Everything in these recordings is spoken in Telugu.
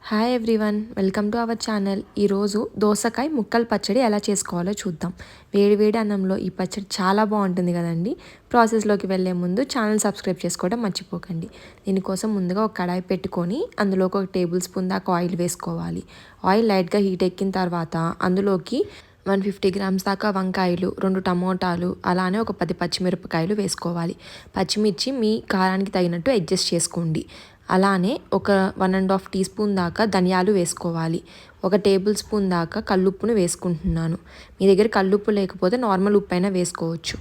Hi everyone, welcome to our channel. ఈరోజు దోసకాయ ముక్కల పచ్చడి ఎలా చేసుకోవాలో చూద్దాం. వేడి అన్నంలో ఈ పచ్చడి చాలా బాగుంటుంది కదండి. ప్రాసెస్లోకి వెళ్ళే ముందు ఛానల్ సబ్స్క్రైబ్ చేసుకోవడం మర్చిపోకండి. దీనికోసం ముందుగా ఒక కడాయి పెట్టుకొని అందులోకి 1 టేబుల్ స్పూన్ దాకా ఆయిల్ వేసుకోవాలి. ఆయిల్ లైట్గా హీట్ ఎక్కిన తర్వాత అందులోకి 150 గ్రామ్స్ దాకా వంకాయలు, 2 టమోటాలు, అలానే ఒక 10 పచ్చిమిరపకాయలు వేసుకోవాలి. పచ్చిమిర్చి మీ కారానికి తగినట్టు అడ్జస్ట్ చేసుకోండి. అలానే ఒక 1.5 టీ స్పూన్ దాకా ధనియాలు వేసుకోవాలి. 1 టేబుల్ స్పూన్ దాకా కల్లుప్పును వేసుకుంటున్నాను. మీ దగ్గర కల్లుప్పు లేకపోతే నార్మల్ ఉప్పు అయినా వేసుకోవచ్చు.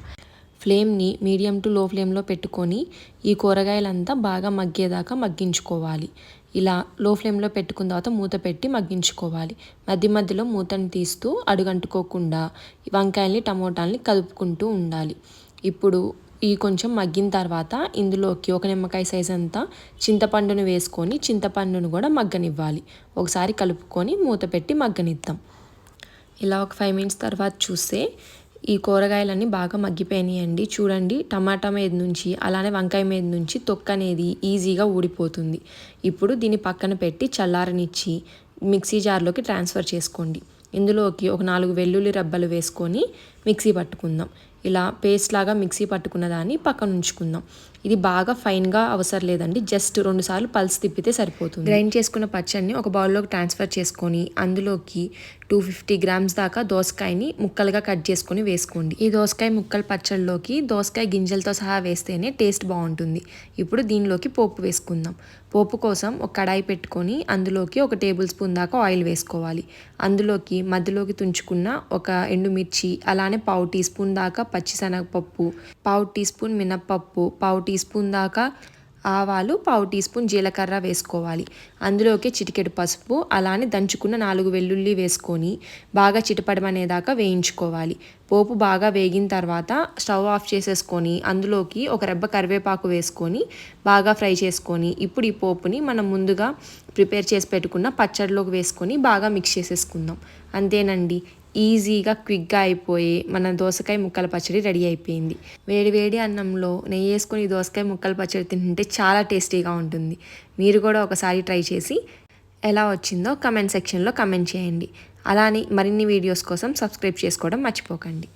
ఫ్లేమ్ని మీడియం టు లో ఫ్లేమ్లో పెట్టుకొని ఈ కూరగాయలంతా బాగా మగ్గేదాకా మగ్గించుకోవాలి. ఇలా లో ఫ్లేమ్లో పెట్టుకున్న తర్వాత మూత పెట్టి మగ్గించుకోవాలి. మధ్యలో మూతను తీస్తూ అడుగంటుకోకుండా వంకాయల్ని టమోటాల్ని కలుపుకుంటూ ఉండాలి. ఇప్పుడు ఈ కొంచెం మగ్గిన తర్వాత ఇందులోకి 1 నిమ్మకాయ సైజ్ అంతా చింతపండును వేసుకొని చింతపండును కూడా మగ్గనివ్వాలి. ఒకసారి కలుపుకొని మూత పెట్టి మగ్గనిద్దాం. ఇలా ఒక 5 మినిట్స్ తర్వాత చూస్తే ఈ కూరగాయలన్నీ బాగా మగ్గిపోయినాయండి. చూడండి, టమాటా మీద నుంచి అలానే వంకాయ మీద నుంచి తొక్క అనేది ఈజీగా ఊడిపోతుంది. ఇప్పుడు దీన్ని పక్కన పెట్టి చల్లారనిచ్చి మిక్సీ జార్లోకి ట్రాన్స్ఫర్ చేసుకోండి. ఇందులోకి ఒక 4 వెల్లుల్లి రెబ్బలు వేసుకొని మిక్సీ పట్టుకుందాం. ఇలా పేస్ట్ లాగా మిక్సీ పట్టుకున్న దాన్ని పక్కన ఉంచుకుందాం. ఇది బాగా ఫైన్గా అవసరం లేదండి, జస్ట్ 2 సార్లు పల్స్ తిప్పితే సరిపోతుంది. గ్రైండ్ చేసుకున్న పచ్చడిని ఒక బౌల్లోకి ట్రాన్స్ఫర్ చేసుకొని అందులోకి 250 గ్రామ్స్ దాకా దోసకాయని ముక్కలుగా కట్ చేసుకొని వేసుకోండి. ఈ దోసకాయ ముక్కల పచ్చడిలోకి దోసకాయ గింజలతో సహా వేస్తేనే టేస్ట్ బాగుంటుంది. ఇప్పుడు దీనిలోకి పోపు వేసుకుందాం. పోపు కోసం ఒక కడాయి పెట్టుకొని అందులోకి 1 టేబుల్ స్పూన్ దాకా ఆయిల్ వేసుకోవాలి. అందులోకి మధ్యలోకి తుంచుకున్న ఒక ఎండుమిర్చి, అలానే 1/2 టీ స్పూన్ దాకా పచ్చిశనగపప్పు, 1/2 టీ స్పూన్ మినప్పప్పు, 1/2 టీ స్పూన్ దాకా ఆవాలు, 1/2 టీ స్పూన్ జీలకర్ర వేసుకోవాలి. అందులోకి చిటికెడు పసుపు, అలానే దంచుకున్న 4 వెల్లుల్లి వేసుకొని బాగా చిటపడమనేదాకా వేయించుకోవాలి. పోపు బాగా వేగిన తర్వాత స్టవ్ ఆఫ్ చేసేసుకొని అందులోకి ఒక రెబ్బ కరివేపాకు వేసుకొని బాగా ఫ్రై చేసుకొని ఇప్పుడు ఈ పోపుని మనం ముందుగా ప్రిపేర్ చేసి పెట్టుకున్న పచ్చడిలోకి వేసుకొని బాగా మిక్స్ చేసేసుకుందాం. అంతేనండి, ఈజీగా క్విక్గా అయిపోయి మన దోసకాయ ముక్కల పచ్చడి రెడీ అయిపోయింది. వేడి అన్నంలో నెయ్యి వేసుకొని దోసకాయ ముక్కల పచ్చడి తింటుంటే చాలా టేస్టీగా ఉంటుంది. మీరు కూడా ఒకసారి ట్రై చేసి ఎలా వచ్చిందో కమెంట్ సెక్షన్లో కమెంట్ చేయండి. అలానే మరిన్ని వీడియోస్ కోసం సబ్స్క్రైబ్ చేసుకోవడం మర్చిపోకండి.